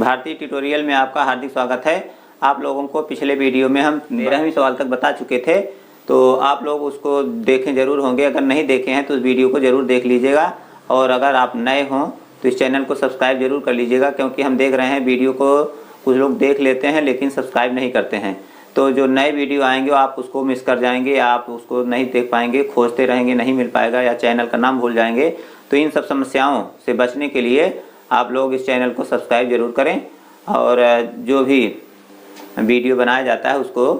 भारतीय ट्यूटोरियल में आपका हार्दिक स्वागत है। आप लोगों को पिछले वीडियो में हम 13वीं सवाल तक बता चुके थे, तो आप लोग उसको देखें ज़रूर होंगे। अगर नहीं देखे हैं तो उस वीडियो को ज़रूर देख लीजिएगा, और अगर आप नए हों तो इस चैनल को सब्सक्राइब ज़रूर कर लीजिएगा, क्योंकि हम देख रहे हैं वीडियो को कुछ लोग देख लेते हैं लेकिन सब्सक्राइब नहीं करते हैं। तो जो नए वीडियो आएंगे आप उसको मिस कर जाएंगे, आप उसको नहीं देख पाएंगे, खोजते रहेंगे, नहीं मिल पाएगा, या चैनल का नाम भूल जाएंगे। तो इन सब समस्याओं से बचने के लिए आप लोग इस चैनल को सब्सक्राइब ज़रूर करें, और जो भी वीडियो बनाया जाता है उसको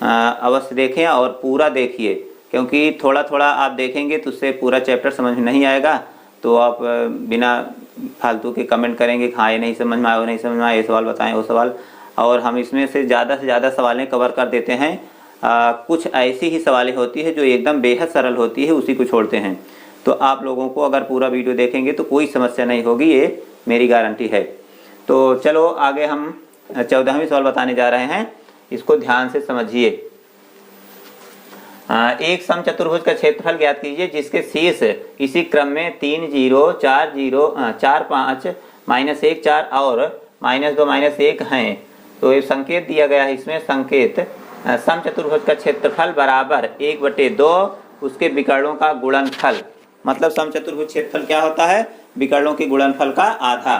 अवश्य देखें और पूरा देखिए, क्योंकि थोड़ा थोड़ा आप देखेंगे तो उससे पूरा चैप्टर समझ में नहीं आएगा। तो आप बिना फालतू के कमेंट करेंगे कि हाँ ये नहीं समझ में आया, वो नहीं समझ में आया, ये सवाल बताएं, वो सवाल। और हम इसमें से ज़्यादा सवालें कवर कर देते हैं। कुछ ऐसी ही सवालें होती है जो एकदम बेहद सरल होती है, उसी को छोड़ते हैं। तो आप लोगों को अगर पूरा वीडियो देखेंगे तो कोई समस्या नहीं होगी, ये मेरी गारंटी है। तो चलो आगे हम 14वीं सवाल बताने जा रहे हैं, इसको ध्यान से समझिए। एक समचतुर्भुज का क्षेत्रफल ज्ञात कीजिए जिसके शीर्ष इसी क्रम में 3 0 4 0 4 5 -1 4 और -2 -1 हैं। तो ये संकेत दिया गया है, इसमें संकेत समचतुर्भुज का क्षेत्रफल बराबर 1/2 उसके विकर्णों का गुणनफल। मतलब समचतुर्भुज क्षेत्रफल क्या होता है? विकर्णों के गुणनफल का आधा।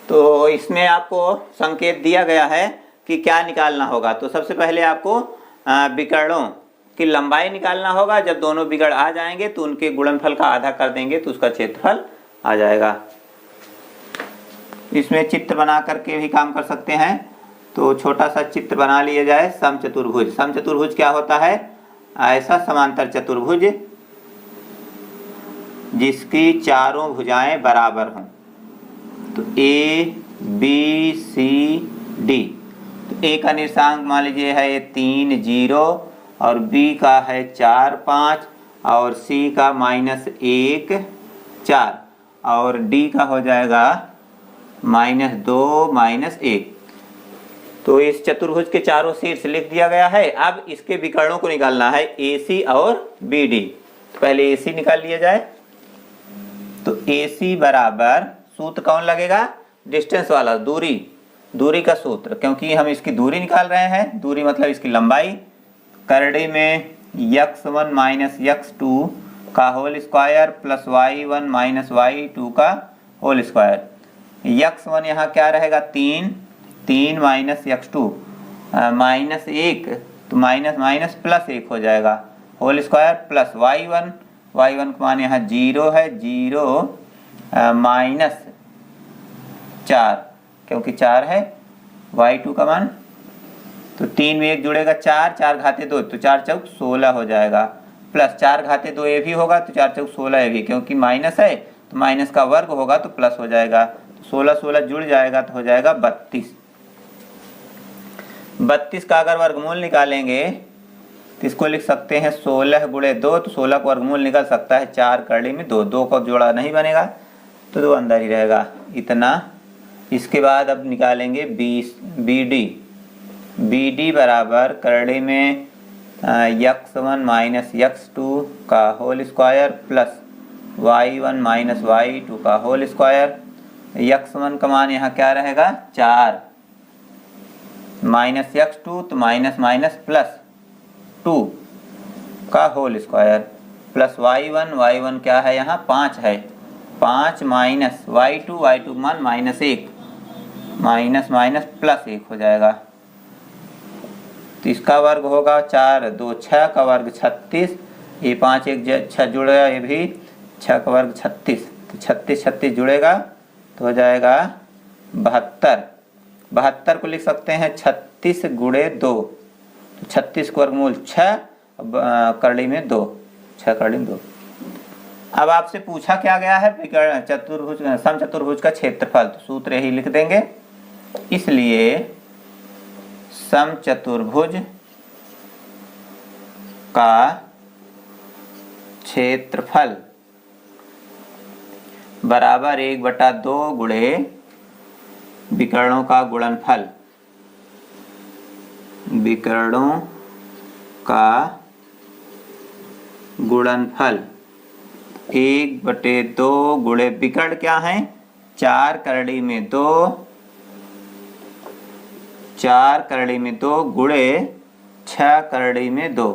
तो इसमें आपको संकेत दिया गया है कि क्या निकालना होगा। तो सबसे पहले आपको विकर्णों की लंबाई निकालना होगा। जब दोनों विकर्ण आ जाएंगे तो उनके गुणनफल का आधा कर देंगे तो उसका क्षेत्रफल आ जाएगा। इसमें चित्र बना करके भी काम कर सकते हैं। तो छोटा सा चित्र बना लिया जाए। समचतुर्भुज, समचतुर्भुज क्या होता है? ऐसा समांतर चतुर्भुज जिसकी चारों भुजाएं बराबर हों। तो ए बी सी डी। तो ए का निर्देशांक मान लीजिए है 3 0 और बी का है 4 5 और सी का -1 4 और डी का हो जाएगा -2 -1। तो इस चतुर्भुज के चारों शीर्ष लिख दिया गया है। अब इसके विकर्णों को निकालना है, AC और BD। तो पहले AC निकाल लिया जाए। तो AC बराबर, सूत्र कौन लगेगा? डिस्टेंस वाला, दूरी का सूत्र, क्योंकि हम इसकी दूरी निकाल रहे हैं। दूरी मतलब इसकी लंबाई। करड़ी में x1 - x2 का whole square plus y1 - y2 का होल स्क्वायर। x1 यहाँ क्या रहेगा? 3 -x2 -1, तो माइनस प्लस 1 हो जाएगा, होल स्क्वायर प्लस y1 का मान यहाँ 0 है, 0 -4 क्योंकि 4 है, y2 का मान। तो 3 में 1 जुड़ेगा 4, 4 घाते 2, तो 4 चौक 16 हो जाएगा, प्लस 4 घाते 2 ये भी होगा, तो 4 चौक 16 ये भी, क्योंकि माइनस है तो माइनस का वर्ग होगा तो प्लस हो जाएगा। तो 16 जुड़ जाएगा तो हो जाएगा 32। 32 का अगर वर्गमूल निकालेंगे तो इसको लिख सकते हैं 16 × 2। तो 16 का वर्गमूल निकल सकता है 4 करड़ी में 2, 2 का जोड़ा नहीं बनेगा तो 2 अंदर ही रहेगा, इतना। इसके बाद अब निकालेंगे BD बराबर करड़ी में x1 - x2 का whole square plus y1 - y2 का होल स्क्वायर। x1 का मान यहाँ क्या रहेगा? 4 -x2 तो माइनस प्लस 2 का होल स्क्वायर प्लस y1 क्या है यहाँ? 5 है, 5 माइनस y2 का मान -1, माइनस प्लस 1 हो जाएगा। तो इसका वर्ग होगा 4 2 6 का वर्ग 36, ये 5 1 6 जुड़ेगा, ये भी 6 का वर्ग 36, तो 36 जुड़ेगा तो हो जाएगा 72। 72 को लिख सकते हैं 36 × 2। तो 36 का वर्गमूल 6, करड़ी में 2, 6 करड़ी में 2। अब आपसे पूछा क्या गया है? चतुर्भुज, समचतुर्भुज का क्षेत्रफल। तो सूत्र यही लिख देंगे। इसलिए समचतुर्भुज का क्षेत्रफल बराबर 1/2 गुणे विकर्णों का गुणनफल। विकर्णों का गुणनफल 1/2 गुणे विकर्ण क्या है? 4 करड़ी में 2 4 करड़ी में 2 गुणे 6 करड़ी में 2।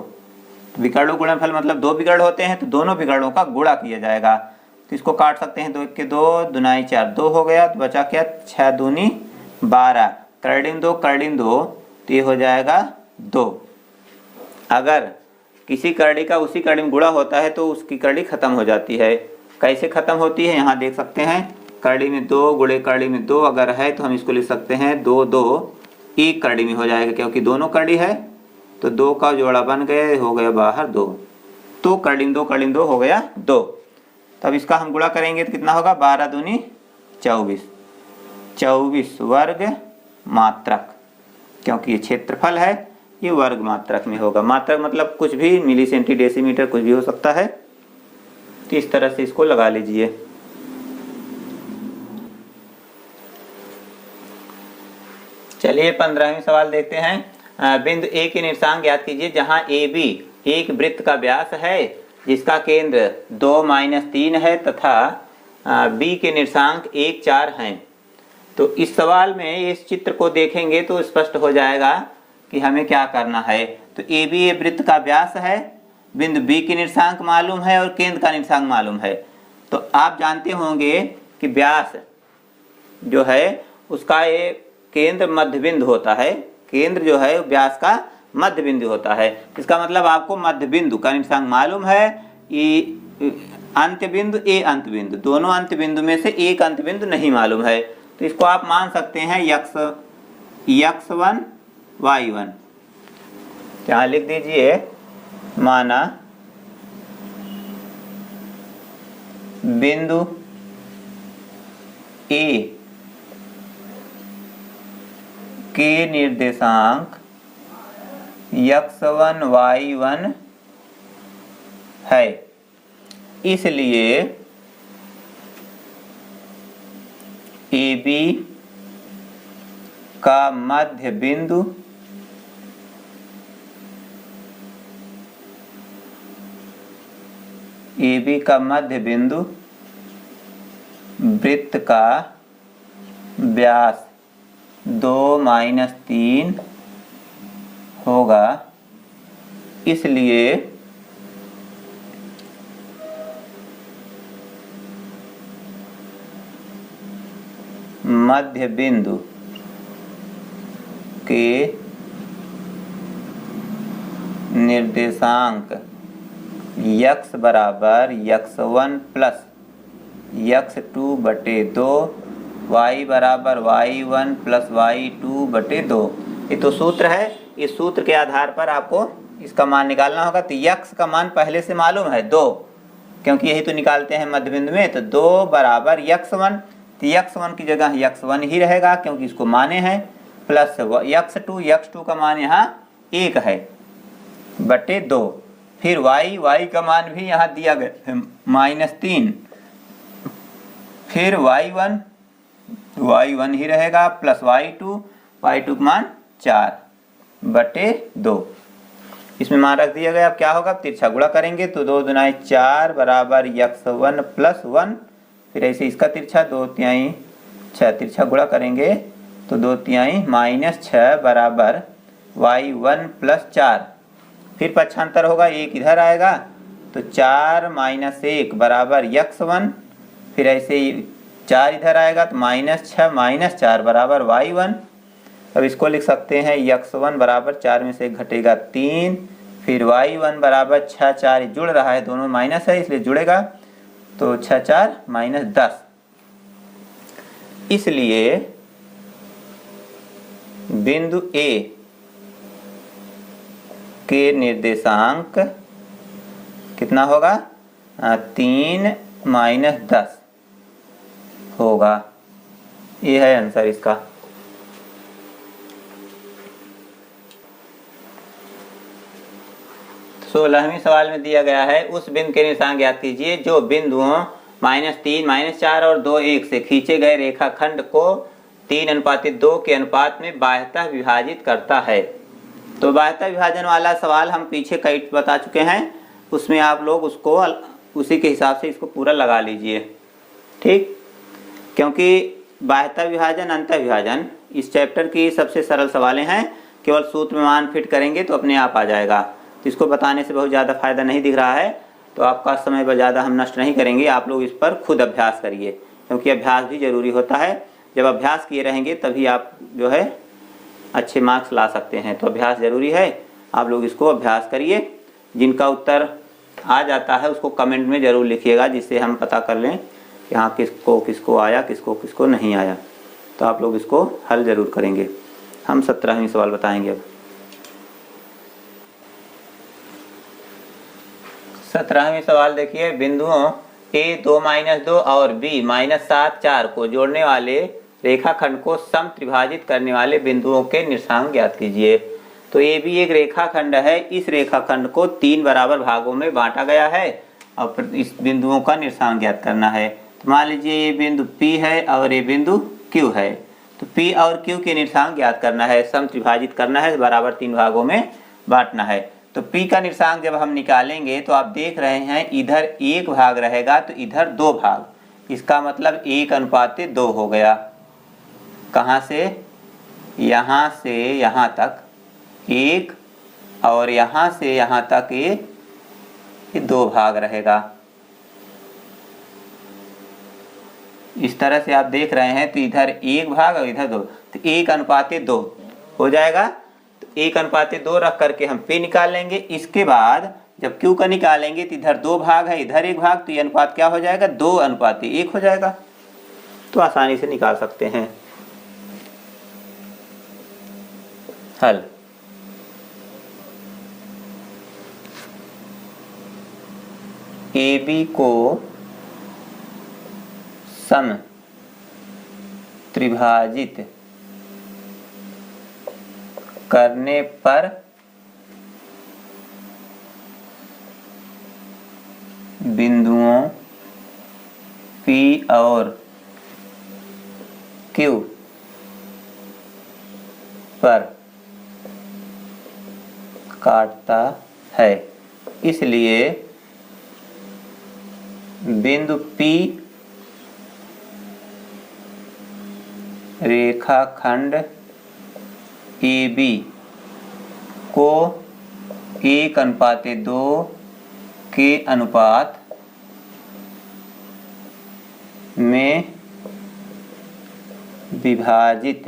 विकर्ण गुणनफल मतलब 2 विकर्ण होते हैं तो दोनों विकर्णों का गुणा किया जाएगा। तो इसको काट सकते हैं, 2 के 2, दुनाई 4, 2 हो गया। तो बचा क्या, 6 दूनी 12, करड़ी में 2 करड़ी में 2, तो ये हो जाएगा 2। अगर किसी करड़ी का उसी करड़ी में गुणा होता है तो उसकी करड़ी खत्म हो जाती है। कैसे खत्म होती है, यहाँ देख सकते हैं। करड़ी में 2 गुणे करड़ी में 2 अगर है तो हम इसको लिख सकते हैं 2 2 एक करड़ी में हो जाएगा, क्योंकि दोनों करड़ी है तो 2 का जोड़ा बन गया, हो गया बाहर 2। तो करड़ी में 2 करड़ी में 2 हो गया 2। तब इसका हम गुणा करेंगे तो कितना होगा, 12 दूनी 24, 24 वर्ग मात्रक। क्योंकि ये क्षेत्रफल है, ये वर्ग मात्रक में होगा। मात्रक मतलब कुछ भी, मिली सेंटी डेसीमीटर कुछ भी हो सकता है। तो इस तरह से इसको लगा लीजिए। चलिए 15वें सवाल देखते हैं। बिंदु ए के निर्देशांक ज्ञात कीजिए जहां ए बी एक वृत्त का व्यास है जिसका केंद्र 2-3 है तथा बी के निर्देशांक 1-4 हैं। तो इस सवाल में इस चित्र को देखेंगे तो स्पष्ट हो जाएगा कि हमें क्या करना है। तो ए बी ए वृत्त का व्यास है, बिंदु बी के निर्देशांक मालूम है और केंद्र का निर्देशांक मालूम है। तो आप जानते होंगे कि व्यास जो है उसका ये केंद्र मध्य बिंदु होता है। केंद्र जो है व्यास का मध्य बिंदु होता है। इसका मतलब आपको मध्य बिंदु का निर्देशांक मालूम है। अंत्य बिंदु ए अंत बिंदु, दोनों अंत्य बिंदु में से एक अंत्य बिंदु नहीं मालूम है। तो इसको आप मान सकते हैं x1 y1। यहाँ लिख दीजिए, माना बिंदु ए के निर्देशांक x1 y1 है, इसलिए AB का मध्य बिंदु AB का मध्य बिंदु वृत्त का व्यास 2-3 होगा। इसलिए मध्य बिंदु के निर्देशांक x बराबर x1 प्लस x2 बटे 2, y बराबर y1 प्लस y2 बटे 2। ये तो सूत्र है। इस सूत्र के आधार पर आपको इसका मान निकालना होगा। तो x का मान पहले से मालूम है 2, क्योंकि यही तो निकालते हैं मध्य बिंदु में। तो 2 बराबर x1, तो x1 की जगह x1 ही रहेगा क्योंकि इसको माने हैं, प्लस x2 का मान यहाँ 1 है बटे 2। फिर y का मान भी यहाँ दिया गया है -3, फिर y1 ही रहेगा प्लस y2 का मान 4 बटे 2। इसमें मान रख दिया गया। अब क्या होगा, तिरछा गुणा करेंगे तो 2 दुनाई 4 बराबर x1 प्लस 1। फिर ऐसे इसका तिरछा 2 तिहाई 6, तिरछा गुणा करेंगे तो 2 तिहाई -6 बराबर y1 प्लस 4। फिर पक्षांतर होगा, 1 इधर आएगा तो 4 - 1 बराबर x1। फिर ऐसे 4 इधर आएगा तो -6 - 4 बराबर y1। अब इसको लिख सकते हैं x1 बराबर 4 में से 1 घटेगा 3, फिर y1 बराबर 6 4 जुड़ रहा है, दोनों माइनस है इसलिए जुड़ेगा, तो 6 4 - 10। इसलिए बिंदु A के निर्देशांक कितना होगा, 3 - 10 होगा। ये है आंसर इसका। सोलहवीं सवाल में दिया गया है उस बिंदु के निर्देशांक ज्ञात कीजिए जो बिंदुओं -3 - 4 और 2 1 से खींचे गए रेखाखंड को 3:2 के अनुपात में बाह्यतः विभाजित करता है। तो बाह्यतः विभाजन वाला सवाल हम पीछे कई बता चुके हैं, उसमें आप लोग उसको उसी के हिसाब से इसको पूरा लगा लीजिए, ठीक। क्योंकि बाह्यतः विभाजन अंतः विभाजन इस चैप्टर की सबसे सरल सवालें हैं, केवल सूत्र में मान फिट करेंगे तो अपने आप आ जाएगा। तो इसको बताने से बहुत ज़्यादा फायदा नहीं दिख रहा है, तो आपका समय पर ज़्यादा हम नष्ट नहीं करेंगे। आप लोग इस पर खुद अभ्यास करिए, क्योंकि अभ्यास भी ज़रूरी होता है। जब अभ्यास किए रहेंगे तभी आप जो है अच्छे मार्क्स ला सकते हैं। तो अभ्यास ज़रूरी है, आप लोग इसको अभ्यास करिए। जिनका उत्तर आ जाता है उसको कमेंट में ज़रूर लिखिएगा, जिससे हम पता कर लें कि हाँ किसको किसको आया, किसको किसको नहीं आया। तो आप लोग इसको हल ज़रूर करेंगे। हम 17वीं सवाल बताएंगे अब। 17वीं सवाल देखिए, बिंदुओं A 2-2 और B -7 4 को जोड़ने वाले रेखाखंड को सम त्रिभाजित करने वाले बिंदुओं के निर्देशांक ज्ञात कीजिए। तो ये भी एक रेखाखंड है। इस रेखाखंड को 3 बराबर भागों में बांटा गया है और इस बिंदुओं का निर्देशांक ज्ञात करना है। तो मान लीजिए ये बिंदु P है और ये बिंदु Q है। तो P और Q के निर्देशांक ज्ञात करना है, सम त्रिभाजित करना है, बराबर 3 भागों में बांटना है। तो P का निर्देशांक जब हम निकालेंगे तो आप देख रहे हैं इधर 1 भाग रहेगा तो इधर 2 भाग, इसका मतलब 1:2 हो गया। कहाँ से यहाँ तक 1 और यहाँ से यहाँ तक ये 2 भाग रहेगा। इस तरह से आप देख रहे हैं, तो इधर 1 भाग और इधर 2, तो 1:2 हो जाएगा। तो 1:2 रख करके हम P निकाल लेंगे। इसके बाद जब Q का निकालेंगे तो इधर 2 भाग है, इधर 1 भाग, तो ये अनुपात क्या हो जाएगा, 2:1 हो जाएगा। तो आसानी से निकाल सकते हैं। हल, AB को सम त्रिभाजित करने पर बिंदुओं P और Q पर काटता है। इसलिए बिंदु P रेखाखंड AB को 1:2 के अनुपात में विभाजित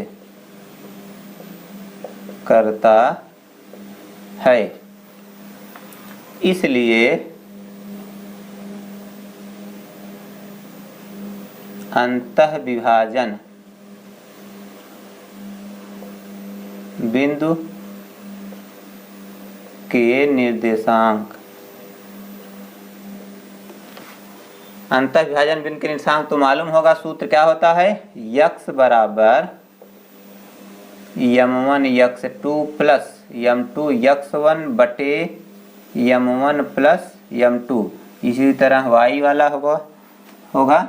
करता है। इसलिए अंतः विभाजन बिंदु के निर्देशांक, अंतः विभाजन बिंदु के निर्देशांक तो मालूम होगा। सूत्र क्या होता है, x बराबर m1 x2 plus m2 x1 बटे m1 प्लस m2। इसी तरह y वाला होगा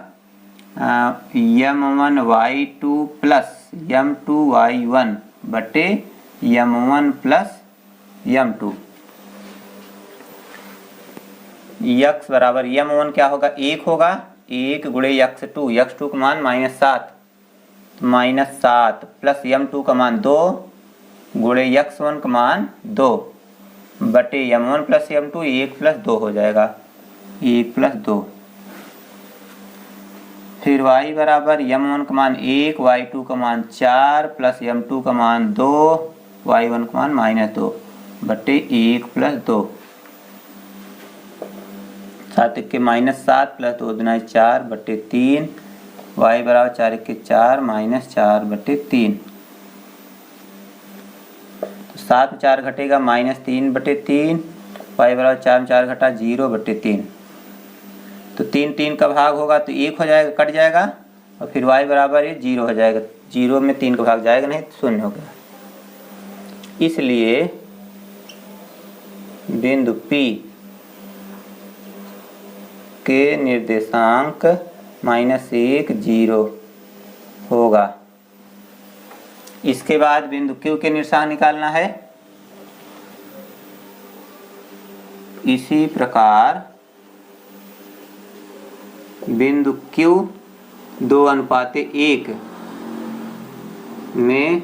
m1 y2 plus m2 y1 बटे m1 प्लस m2। x बराबर m1 क्या होगा, 1 होगा, 1 गुणे x2, x2 का मान -7 प्लस m2 का मान 2 गुणे x1 का मान 2 बटे m1 प्लस m2, 1 + 2 हो जाएगा, 1 + 2। फिर y बराबर m1 का मान 1, y2 का मान 4 प्लस m2 का मान 2, y1 का मान -2 बटे 1 + 2। 7 के -7 प्लस 2 दूना 4 बटे 3, y बराबर 4 के 4 -4 बटे 3। तो 7 में 4 घटेगा -3 बटे 3, y बराबर 4 में 4 घटा 0 बटे 3। तो 3 का भाग होगा तो 1 हो जाएगा, कट जाएगा, और फिर y बराबर ये 0 हो जाएगा। 0 में 3 का भाग जाएगा नहीं तो 0 हो गया। इसलिए बिंदु P के निर्देशांक -1 0 होगा। इसके बाद बिंदु Q के निर्देशांक निकालना है। इसी प्रकार बिंदु Q 2:1 में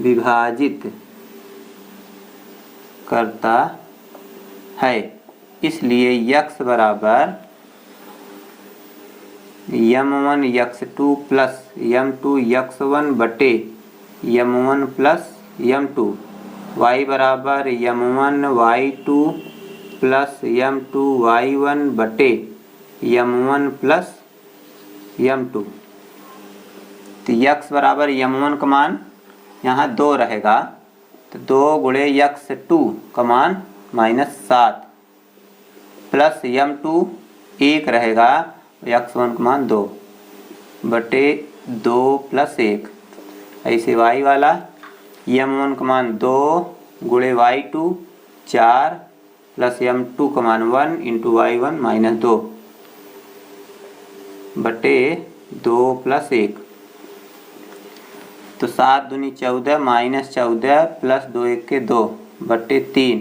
विभाजित करता है। इसलिए x बराबर m1 x2 plus m2 x1 बटे m1 प्लस m2, y बराबर m1 y2 plus m2 y1 बटे m1 प्लस m2। तो x बराबर m1 का मान यहाँ 2 रहेगा, तो 2 गुणे x2 का मान -7 प्लस m2 1 रहेगा, x1 का मान 2 बटे 2 प्लस 1। ऐसे y वाला m1 का मान 2 गुणे y2 4 प्लस m2 का मान 1 इंटू y1 -2 बटे 2 प्लस 1। तो 7 दूनी 14 -14 प्लस 2 1 के 2 बटे 3।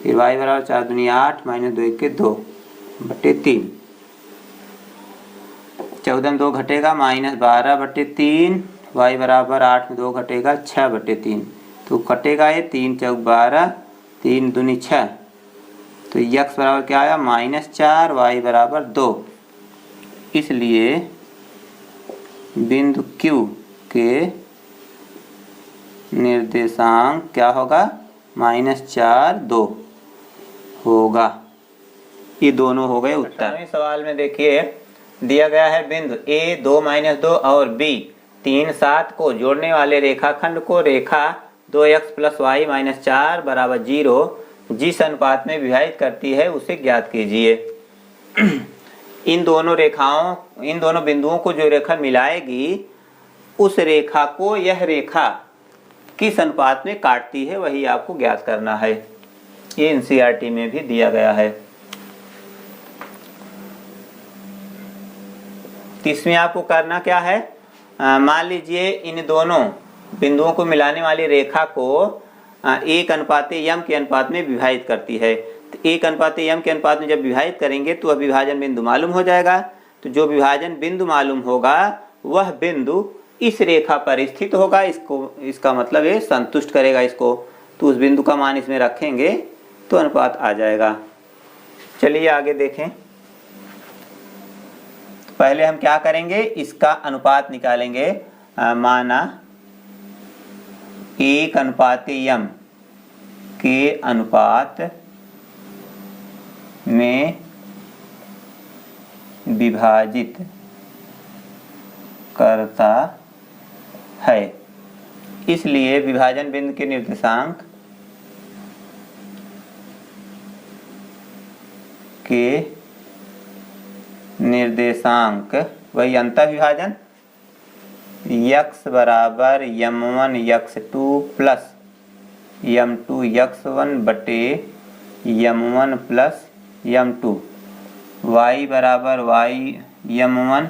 फिर y बराबर 4 दूनी 8 -2 1 के 2 बटे 3। 14 में 2 घटेगा -12 बटे 3। y बराबर 8 में 2 घटेगा 6 बटे 3। तो कटेगा ये 3 चौक 12, 3 दूनी 6। तो x बराबर क्या आया -4, y बराबर 2। इसलिए बिंदु Q के निर्देशांक क्या होगा -4 2 होगा। ये दोनों हो गए उत्तर। सवाल में देखिए दिया गया है बिंदु A 2 -2 और B 3 7 को जोड़ने वाले रेखाखंड को रेखा 2x प्लस y -4 बराबर 0 जिस अनुपात में विभाजित करती है उसे ज्ञात कीजिए। इन दोनों बिंदुओं को जो रेखा मिलाएगी उस रेखा को यह रेखा किस अनुपात में काटती है वही आपको ज्ञात करना है। ये एनसीईआरटी में भी दिया गया है। तो इसमें आपको करना क्या है, मान लीजिए इन दोनों बिंदुओं को मिलाने वाली रेखा को 1:m के अनुपात में विभाजित करती है। तो 1:m के अनुपात में जब विभाजित करेंगे तो वह विभाजन बिंदु मालूम हो जाएगा। तो जो विभाजन बिंदु मालूम होगा वह बिंदु इस रेखा पर स्थित होगा। इसका मतलब ये संतुष्ट करेगा इसको। तो उस बिंदु का मान इसमें रखेंगे तो अनुपात आ जाएगा। चलिए आगे देखें। पहले हम क्या करेंगे, इसका अनुपात निकालेंगे। माना 1:m के अनुपात में विभाजित करता है। इसलिए विभाजन बिंदु के निर्देशांक वही अंतर विभाजन x बराबर m1 x2 plus m2 x1 बटे m1 प्लस m2, y बराबर m1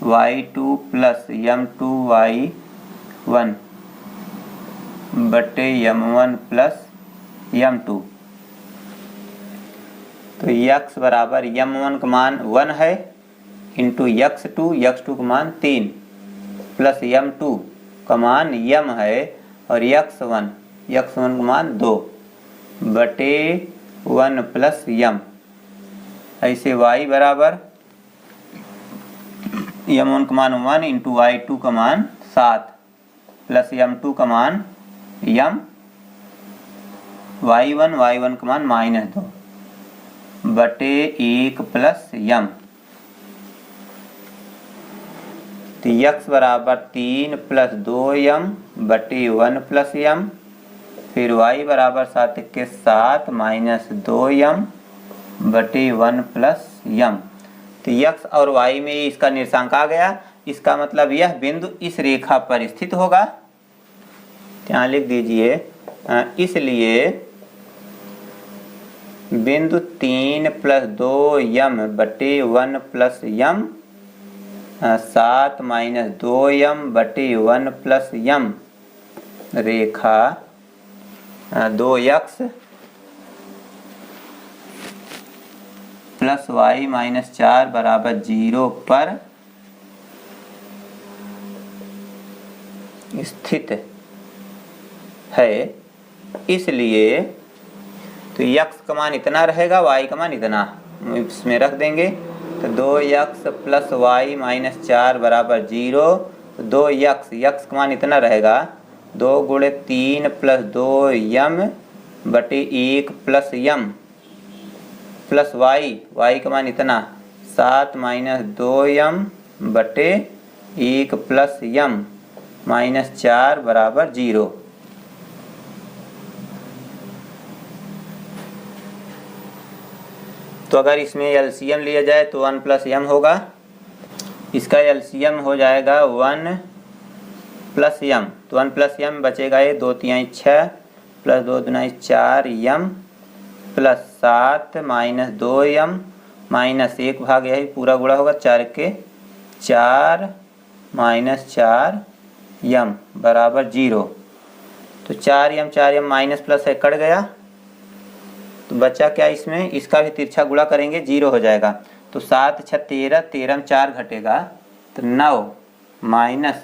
y2 plus m2 y1 बटे m1 प्लस m2। तो x बराबर m1 का मान 1 है इंटू x2 का मान 3 प्लस m2 का मान m है और x1 का मान 2 बटे 1 प्लस m। ऐसे y बराबर m1 का मान 1 इंटू y2 का मान 7 प्लस m2 का मान m, y1 का मान -2 बटे 1 प्लस m। तो x बराबर 3 प्लस 2m बटे 1 प्लस m। फिर y बराबर 7 के 7 -2m बटे 1 प्लस m। तो x और y में इसका निर्देशांक आ गया। इसका मतलब यह बिंदु इस रेखा पर स्थित होगा। यहाँ लिख दीजिए, इसलिए बिंदु 3 प्लस 2m बटे 1 प्लस m 7 -2m बटे 1 प्लस m रेखा 2x प्लस y -4 बराबर 0 पर स्थित है, इसलिए तो x का मान इतना रहेगा, y का मान इतना, इसमें रख देंगे। तो 2x प्लस वाई माइनस 4 बराबर 0। तो 2x का मान इतना रहेगा, 2 गुणे 3 प्लस 2m बटे 1 प्लस m प्लस y का मान इतना 7 माइनस 2m बटे 1 प्लस m माइनस 4 बराबर 0। तो अगर इसमें एलसीएम लिया जाए तो 1 प्लस m होगा, इसका एलसीएम हो जाएगा 1 प्लस m। तो 1 प्लस m बचेगा, ये 2 तिहाई 6 plus 2 Dunai 4 m plus 7 minus 2m minus 1 भाग यही पूरा गुणा होगा, 4 के 4 माइनस 4 m बराबर 0। तो 4m माइनस प्लस है कट गया, तो बचा क्या इसमें, इसका भी तिरछा गुणा करेंगे 0 हो जाएगा। तो 7 6 13, 13 में 4 घटेगा तो 9 माइनस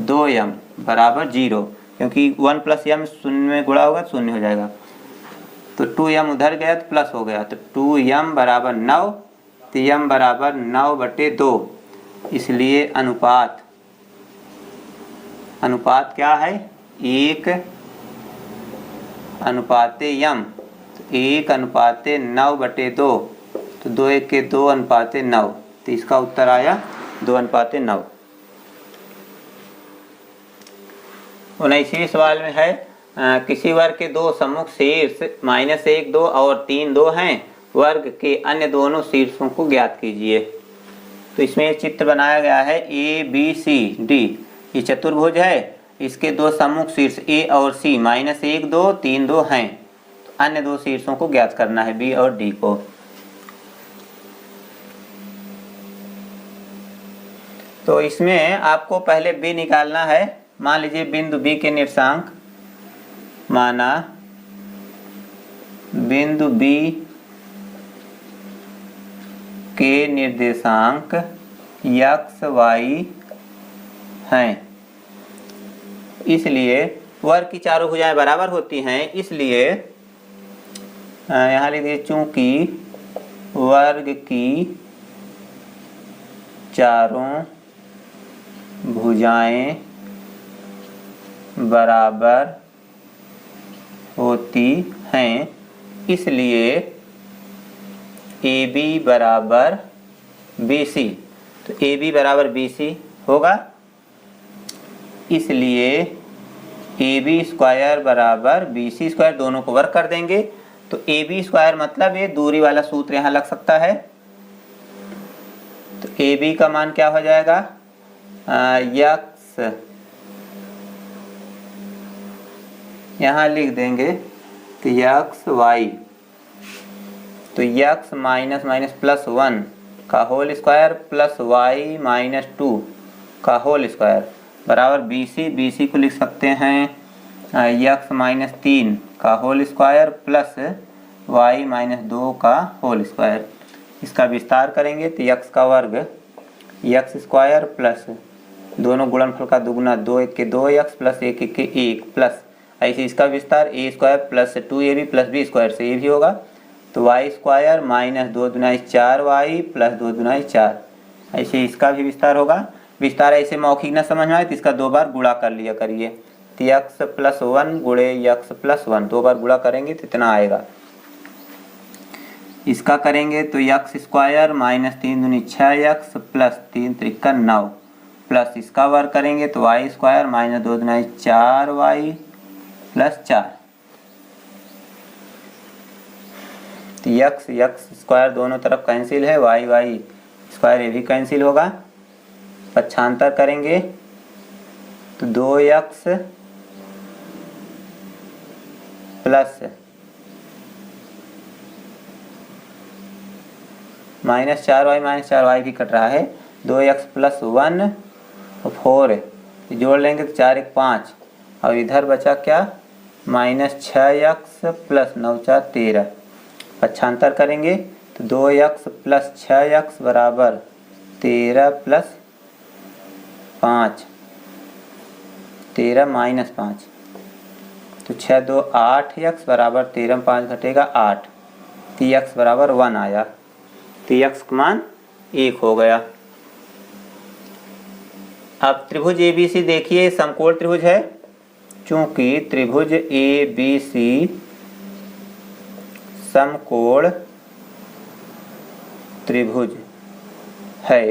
2m बराबर 0, क्योंकि 1 प्लस m शून्य में गुणा होगा, शून्य हो जाएगा। तो 2m उधर गया तो प्लस हो गया, तो 2m बराबर 9, तो m बराबर 9 बटे 2। इसलिए अनुपात क्या है, 1 अनुपाते m, 1 अनुपाते 9 बटे 2। तो 2 1 के 2 अनुपाते 9, तो इसका उत्तर आया 2 अनुपाते 9। 19वें सवाल में है किसी वर्ग के दो सम्मुख शीर्ष -1 2 और 3 2 हैं, वर्ग के अन्य दोनों शीर्षों को ज्ञात कीजिए। तो इसमें चित्र बनाया गया है ABCD, ये चतुर्भुज है, इसके दो सम्मुख शीर्ष A और C -1 2 3 2 हैं, अन्य दो शीर्षों को ज्ञात करना है, B और D को। तो इसमें आपको पहले B निकालना है। मान लीजिए बिंदु B के निर्देशांक, माना बिंदु B के निर्देशांक x y हैं, इसलिए वर्ग की चारों भुजाएं बराबर होती हैं, इसलिए यहाँ लिख दीजिए चूंकि वर्ग की चारों भुजाएं बराबर होती हैं, इसलिए AB बराबर BC। तो AB बराबर BC होगा, इसलिए AB स्क्वायर बराबर BC स्क्वायर, दोनों को वर्ग कर देंगे। तो AB स्क्वायर मतलब ये दूरी वाला सूत्र यहाँ लग सकता है। तो AB का मान क्या हो जाएगा, x यहाँ लिख देंगे कि x y, तो x माइनस माइनस प्लस 1 का whole square plus y minus 2 का होल स्क्वायर बराबर BC को लिख सकते हैं x माइनस 3 का whole square plus y minus 2 का होल स्क्वायर। इसका विस्तार करेंगे तो x का वर्ग x स्क्वायर प्लस दोनों गुणनफल का दुगुना 2 1 के 2x प्लस 1 1 के 1 प्लस, ऐसे इसका विस्तार a square plus 2ab plus b square से ये भी होगा। तो y square minus 2 Dunai 4y plus 2 Dunai 4, ऐसे इसका भी विस्तार होगा। विस्तार ऐसे मौखिक न समझ में आए तो इसका 2 बार गुणा कर लिया करिए। तो x प्लस 1 गुणे x प्लस 1, 2 बार गुणा करेंगे तो इतना आएगा। इसका करेंगे तो x स्क्वायर माइनस 3 दूनी 6x प्लस 3 त्रिका 9 प्लस इसका वर्ग करेंगे तो y square minus 2 Dunai 4y plus 4। तो x स्क्वायर दोनों तरफ कैंसिल है, y स्क्वायर ये भी कैंसिल होगा। पक्षांतर करेंगे तो 2x प्लस माइनस 4y भी कट रहा है, 2x प्लस 1 और 4 जोड़ लेंगे तो 4 1 5, और इधर बचा क्या माइनस 6x प्लस 9 4 13। पक्षांतर करेंगे तो 2x प्लस 6x बराबर 13 प्लस 5, 13 माइनस 5, तो 6 2 8 x बराबर 13 5 घटेगा 8, तो x बराबर 1 आया, तो x का मान 1 हो गया। अब त्रिभुज ABC देखिए, समकोण त्रिभुज है। चूंकि त्रिभुज ABC समकोण त्रिभुज है,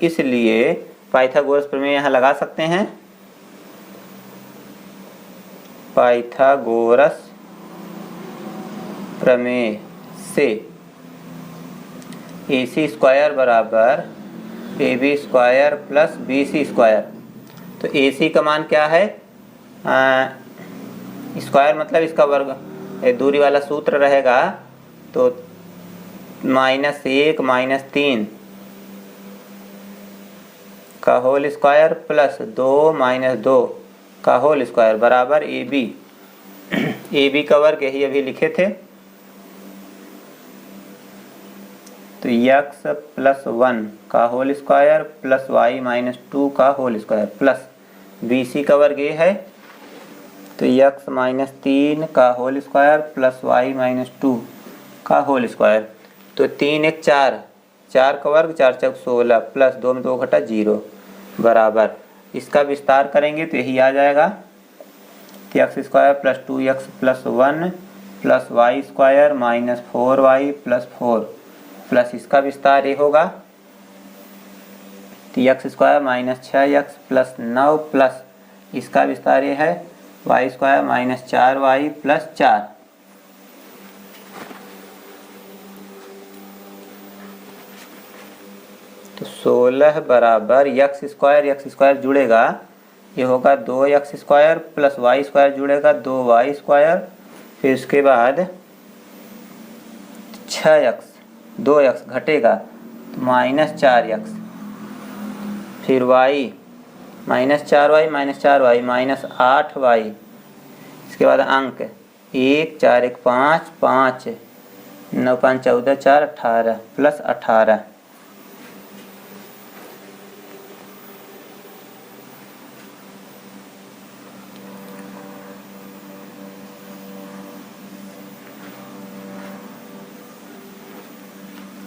इसलिए पाइथागोरस प्रमेय यहाँ लगा सकते हैं। पाइथागोरस प्रमेय से AC स्क्वायर बराबर AB square plus BC square. तो AC का मान क्या है, स्क्वायर मतलब इसका वर्ग, दूरी वाला सूत्र रहेगा, तो -1 -3 का होल स्क्वायर प्लस 2 -2 का होल स्क्वायर बराबर AB का वर्ग यही अभी लिखे थे। तो x प्लस 1 का होल स्क्वायर प्लस y -2 का होल स्क्वायर प्लस BC का वर्ग ये है, तो x -3 का होल स्क्वायर प्लस y -2 का होल स्क्वायर। तो 3 1 4, 4 का वर्ग 4 4 16 प्लस 2 में 2 घटा 0 बराबर, इसका विस्तार करेंगे तो यही आ जाएगा, तो x square plus 2x plus 1 plus y square minus 4y plus 4 plus इसका विस्तार ये होगा, तो x square minus 6x plus 9 plus इसका विस्तार ये है y square minus 4y plus 4। तो 16 बराबर x स्क्वायर जुड़ेगा, ये होगा 2x square plus y square जुड़ेगा 2y स्क्वायर, फिर उसके बाद 6x 2x घटेगा तो -4x, फिर y -4y माइनस 8y, इसके बाद अंक 1 4 1 5 5 9 5 14 4 18 प्लस 18।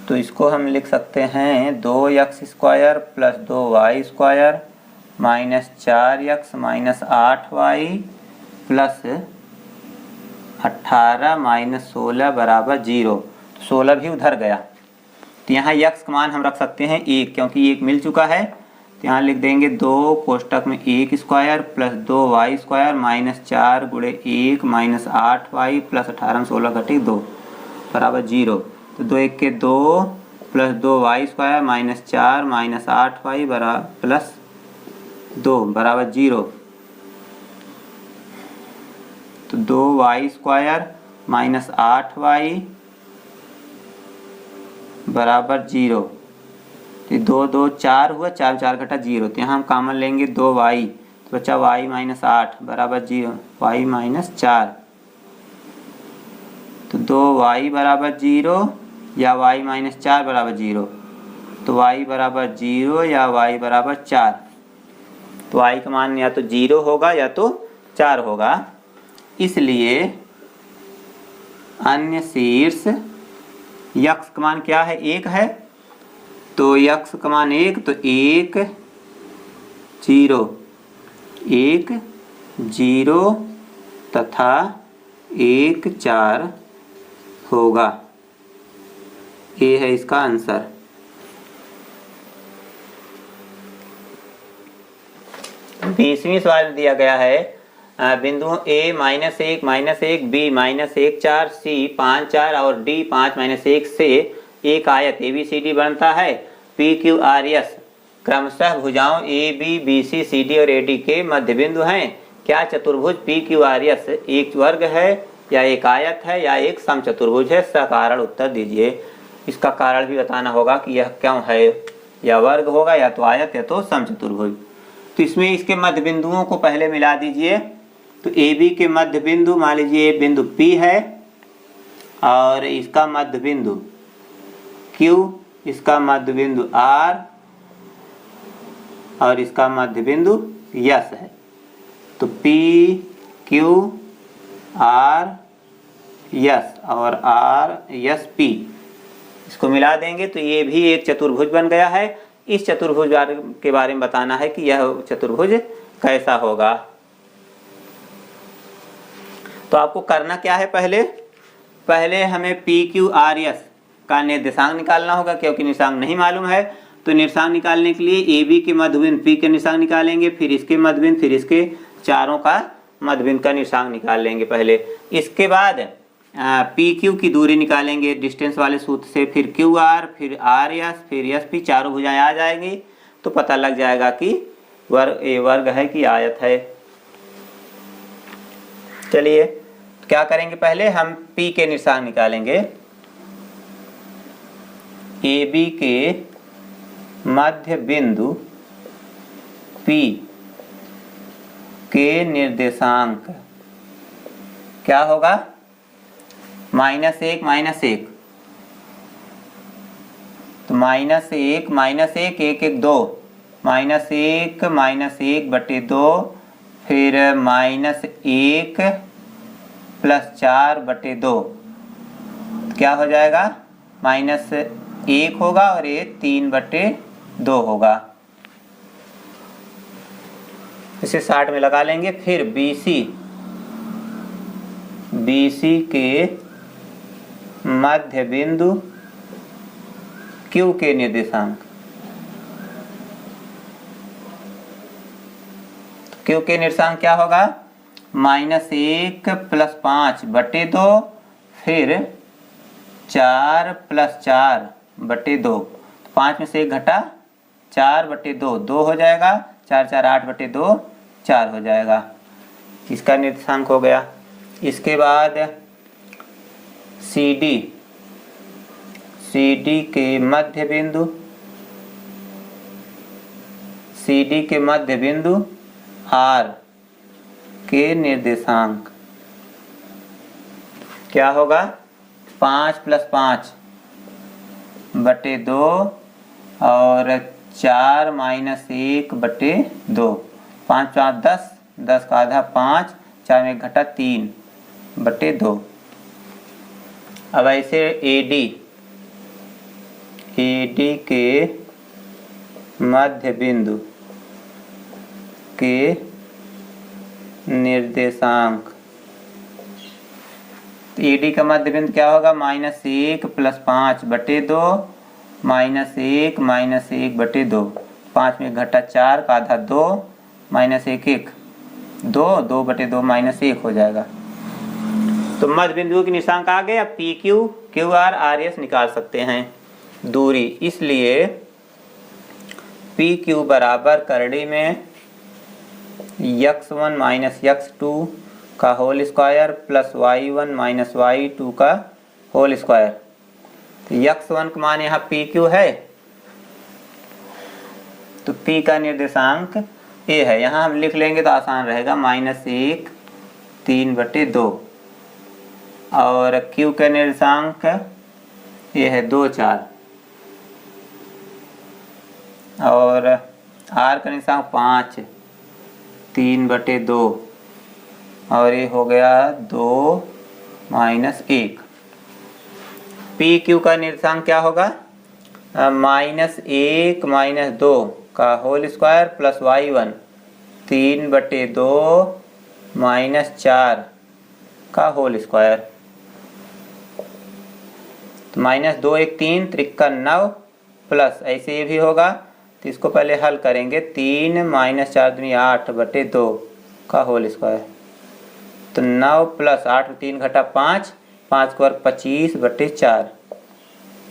तो इसको हम लिख सकते हैं 2x square plus 2y square minus 4x minus 8y plus 18 minus 16 बराबर 0। 16 भी उधर गया, तो यहाँ x का मान हम रख सकते हैं 1, क्योंकि 1 मिल चुका है। तो यहाँ लिख देंगे 2 कोष्टक में 1 square plus 2y square minus 4 गुणे 1 माइनस 8y प्लस 18 में 16 घटे 2 बराबर 0। तो 2 1 के 2 plus 2y square minus 4 minus 8y बराबर प्लस 2 बराबर 0। तो 2y स्क्वायर माइनस 8y बराबर 0। तो 2 2 4 हुआ, 4 4 घटा 0, तो यहाँ हम कॉमन लेंगे 2y, तो बचा y माइनस 8 बराबर 0, y माइनस 4। तो 2y बराबर 0 या y माइनस 4 बराबर 0, तो y बराबर 0 या y बराबर 4। तो y का मान या तो 0 होगा या तो 4 होगा, इसलिए अन्य शीर्ष x का मान क्या है, 1 है। तो x का मान 1, तो 1 0 1 0 तथा 1 4 होगा। ये है इसका आंसर। बीसवीं सवाल दिया गया है, बिंदुओं A -1 B -1 4 C 5 4 और D 5 -1 से एक आयत ABCD बनता है। PQRS क्रमशः भुजाओं AB BC CD और AD के मध्य बिंदु हैं। क्या चतुर्भुज PQRS एक वर्ग है या एक आयत है या एक समचतुर्भुज है? सकारण उत्तर दीजिए। इसका कारण भी बताना होगा कि यह क्यों है, या वर्ग होगा या तो आयत या तो समचतुर्भुज। तो इसमें इसके मध्य बिंदुओं को पहले मिला दीजिए। तो AB के मध्य बिंदु मान लीजिए बिंदु P है और इसका मध्य बिंदु Q, इसका मध्य बिंदु R और इसका मध्य बिंदु S है। तो पी क्यू आर यस और आर यस पी, इसको मिला देंगे तो ये भी एक चतुर्भुज बन गया है। इस चतुर्भुज के बारे में बताना है कि यह चतुर्भुज कैसा होगा। तो आपको करना क्या है, पहले हमें पी क्यू आर एस का निर्देशांक निकालना होगा, क्योंकि निर्देशांक नहीं मालूम है। तो निर्देशांक निकालने के लिए ए बी के मध्यबिंदु पी के निर्देशांक निकालेंगे, फिर इसके मध्यबिंदु, फिर इसके चारों का मध्यबिंदु का निर्देशांक निकाल लेंगे पहले। इसके बाद पी क्यू की दूरी निकालेंगे डिस्टेंस वाले सूत्र से, फिर क्यू आर, फिर आर एस, फिर एस पी, चारों भुजाएं आ जाएंगी तो पता लग जाएगा कि वर्ग है कि आयत है। चलिए क्या करेंगे, पहले हम P के निर्देशांक निकालेंगे। ए बी के मध्य बिंदु P के निर्देशांक क्या होगा, -1 -1, तो -1 -1 1 1 2, -1 -1 बटे 2, फिर -1 + 4 बटे 2, क्या हो जाएगा, -1 होगा और ये 3 बटे 2 होगा। इसे 60 में लगा लेंगे। फिर BC के मध्य बिंदु Q के निर्देशांक, Q के निर्देशांक क्या होगा, -1 + 5 बटे 2, फिर 4 + 4 बटे 2, 5 में से 1 घटा 4 बटे 2 2 हो जाएगा, 4 4 8 बटे 2 4 हो जाएगा। इसका निर्देशांक हो गया। इसके बाद CD के मध्य बिंदु R के निर्देशांक क्या होगा, 5 + 5 बटे 2 और 4 - 1 बटे 2, 5 × 5 10, 10 का आधा 5, 4 में 1 घटा 3 बटे 2। अब ऐसे AD के मध्य बिंदु के निर्देशांक, तो AD का मध्य बिंदु क्या होगा, -1 + 5 बटे 2, -1 - 1 बटे 2, 5 में घटा 4 का आधा 2, -1 1 2, 2 बटे 2 -1 हो जाएगा। तो मध्य बिंदुओं के निर्देशांक आ गए। अब PQ, QR, RS निकाल सकते हैं दूरी। इसलिए PQ बराबर करड़ी में x1 - x2 का whole square plus y1 - y2 का होल स्क्वायर। तो x1 का मान यहाँ PQ है, तो P का निर्देशांक A है, यहाँ हम लिख लेंगे तो आसान रहेगा, -1 3 बटे 2, और Q का निर्देशांक ये है 2 4, और R का निर्देशांक 5 3 बटे 2, और ये हो गया 2 - 1। PQ का निर्देशांक क्या होगा, -1 - 2 का होल स्क्वायर प्लस y1 3 बटे 2 -4 का होल स्क्वायर। तो -2 1 3 त्रिका 9 प्लस ऐसे ये भी होगा, तो इसको पहले हल करेंगे, 3 - 4 दूनी 8 बटे 2 का होल स्क्वायर। तो 9 + 8 3 घटा 5, 5 को 25 बटे 4,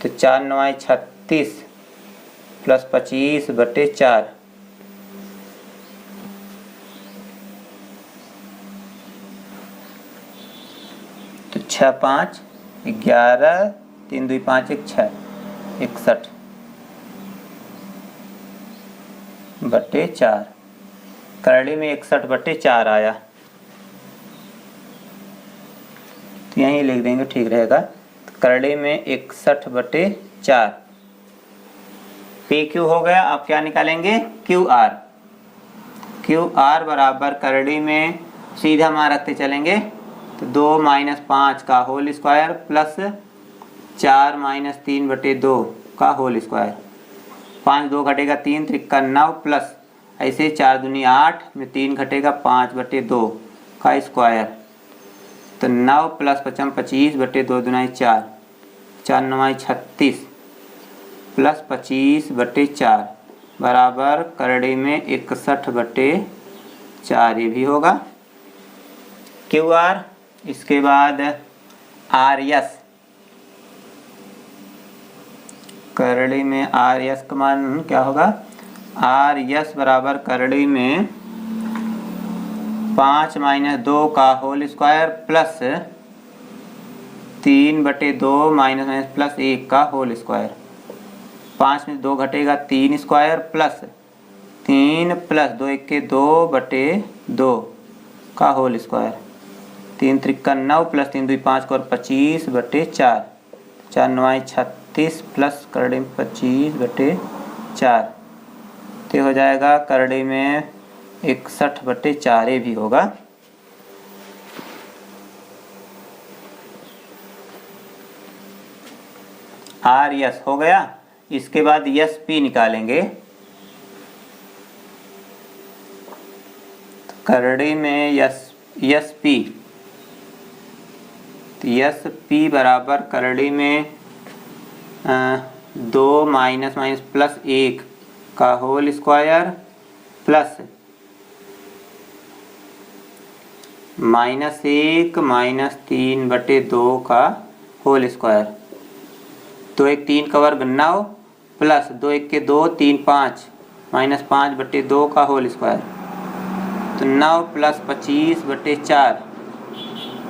तो 4 9 36 प्लस 25 बटे 4, तो 6 5 11 3 2 5 1 6 61 बटे 4, करड़ी में 61 बटे 4 आया, तो यहीं लिख देंगे ठीक रहेगा। करड़ी में 61 बटे 4 PQ हो गया। अब क्या निकालेंगे, QR। क्यू आर बराबर करड़ी में सीधा मान रखते चलेंगे तो 2 माइनस 5 का होल स्क्वायर प्लस 4 माइनस 3/2 का होल स्क्वायर। 5 2 घटेगा 3 त्रिक्का 9 प्लस ऐसे 4 दूनी 8 में 3 घटेगा 5/2 का स्क्वायर। तो 9 प्लस 5 25/2 दूनाई 4 4 9 36 प्लस 25/4 बराबर करड़ी में 61/4 ये भी होगा क्यू आर। इसके बाद आर एस, करड़ी में आर एस का मान क्या होगा? आर एस बराबर करड़ी में 5 माइनस 2 का whole square plus 3/2 minus minus plus 1 का होल स्क्वायर। 5 में 2 घटेगा 3 स्क्वायर प्लस 3 प्लस 2 1 के 2/2 का होल स्क्वायर। 3 त्रिक्का 9 प्लस 3 2 5 और 25/4 4 9 36 प्लस करड़ी में 25/4 तो हो जाएगा करड़ी में 61/4 ये भी होगा। आर यस हो गया। इसके बाद यस पी निकालेंगे। करड़ी में यस पी, तो यस पी बराबर करड़ी में 2 माइनस माइनस प्लस 1 का होल स्क्वायर प्लस -1 माइनस 3/2 का होल स्क्वायर। 2 1 3 का वर्ग 9 प्लस 2 1 के 2 3 5 माइनस 5/2 का होल स्क्वायर। तो 9 प्लस 25/4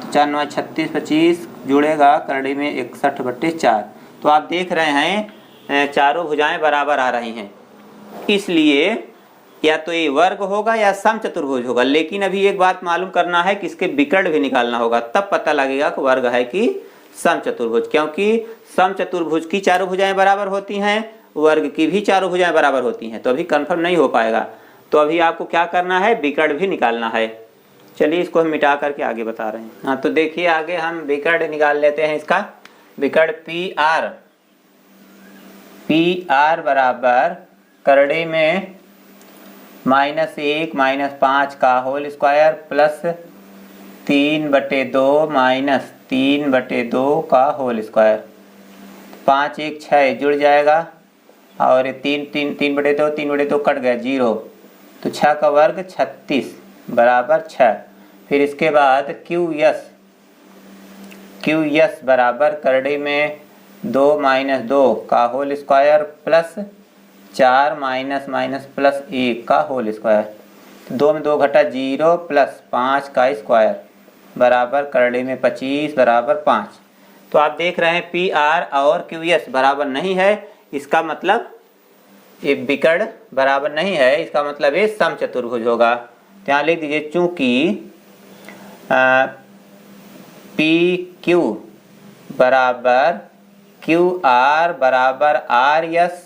तो 4 9 36 25 जुड़ेगा करड़ी में 61/4। तो आप देख रहे हैं चारों भुजाएं बराबर आ रही हैं, इसलिए या तो ये वर्ग होगा या समचतुर्भुज होगा। लेकिन अभी एक बात मालूम करना है कि इसके विकर्ण भी निकालना होगा, तब पता लगेगा कि वर्ग है कि समचतुर्भुज। क्योंकि समचतुर्भुज की चारों भुजाएं बराबर होती हैं, वर्ग की भी चारों भुजाएं बराबर होती हैं, तो अभी कंफर्म नहीं हो पाएगा। तो अभी आपको क्या करना है, विकर्ण भी निकालना है। चलिए इसको हम मिटा करके आगे बता रहे हैं। हाँ तो देखिए आगे हम विकर्ण निकाल लेते हैं। इसका विकर्ण पी आर बराबर करड़ी में -1 माइनस 5 का होल स्क्वायर प्लस 3/2 माइनस 3/2 का होल स्क्वायर। 5 1 6 जुड़ जाएगा और 3/2 3/2 कट गया 0, तो 6 का वर्ग 36 बराबर 6। फिर इसके बाद क्यू यस बराबर करड़ी में 2 माइनस 2 का whole square plus 4 minus minus plus 1 का होल स्क्वायर। 2 में 2 घटा 0 प्लस 5 का स्क्वायर बराबर करड़ी में 25 बराबर 5। तो आप देख रहे हैं पी आर और क्यू एस बराबर नहीं है, इसका मतलब ये विकर्ण बराबर नहीं है, इसका मतलब ये समचतुर्भुज होगा। यहाँ लिख दीजिए चूंकि पी क्यू बराबर क्यू आर बराबर आर यस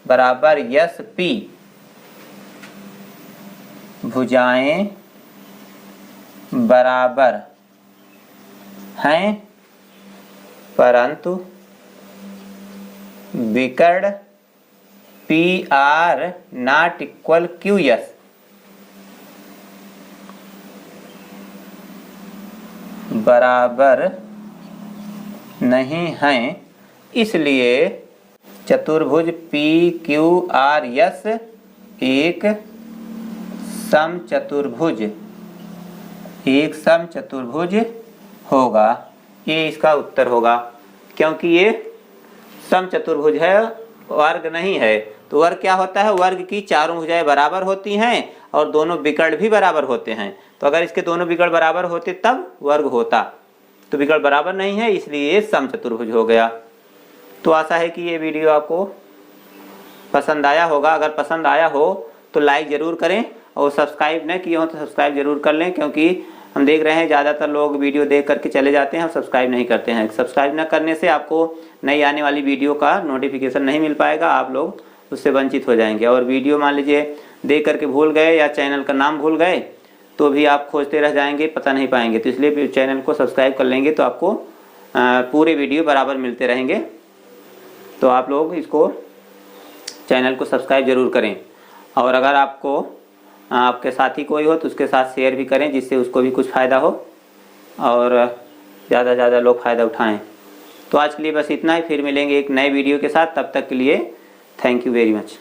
बराबर यस पी, भुजाएं बराबर हैं परंतु विकर्ण P R not equal Q S बराबर नहीं हैं, इसलिए चतुर्भुज पी क्यू आर एस एक समचतुर्भुज होगा। ये इसका उत्तर होगा, क्योंकि ये समचतुर्भुज है, वर्ग नहीं है। तो वर्ग क्या होता है, वर्ग की चारों भुजाएं बराबर होती हैं और दोनों विकर्ण भी बराबर होते हैं। तो अगर इसके दोनों विकर्ण बराबर होते तब वर्ग होता, तो विकर्ण बराबर नहीं है, इसलिए ये समचतुर्भुज हो गया। तो आशा है कि ये वीडियो आपको पसंद आया होगा। अगर पसंद आया हो तो लाइक ज़रूर करें और सब्सक्राइब न किए हो तो सब्सक्राइब जरूर कर लें, क्योंकि हम देख रहे हैं ज़्यादातर लोग वीडियो देख करके चले जाते हैं और सब्सक्राइब नहीं करते हैं। सब्सक्राइब न करने से आपको नई आने वाली वीडियो का नोटिफिकेशन नहीं मिल पाएगा, आप लोग उससे वंचित हो जाएंगे। और वीडियो मान लीजिए देख करके भूल गए या चैनल का नाम भूल गए तो भी आप खोजते रह जाएंगे, पता नहीं पाएंगे। तो इसलिए चैनल को सब्सक्राइब कर लेंगे तो आपको पूरे वीडियो बराबर मिलते रहेंगे। तो आप लोग इसको चैनल को सब्सक्राइब ज़रूर करें, और अगर आपको आपके साथी कोई हो तो उसके साथ शेयर भी करें, जिससे उसको भी कुछ फ़ायदा हो और ज़्यादा से ज़्यादा लोग फ़ायदा उठाएं। तो आज के लिए बस इतना ही, फिर मिलेंगे एक नए वीडियो के साथ। तब तक के लिए थैंक यू वेरी मच।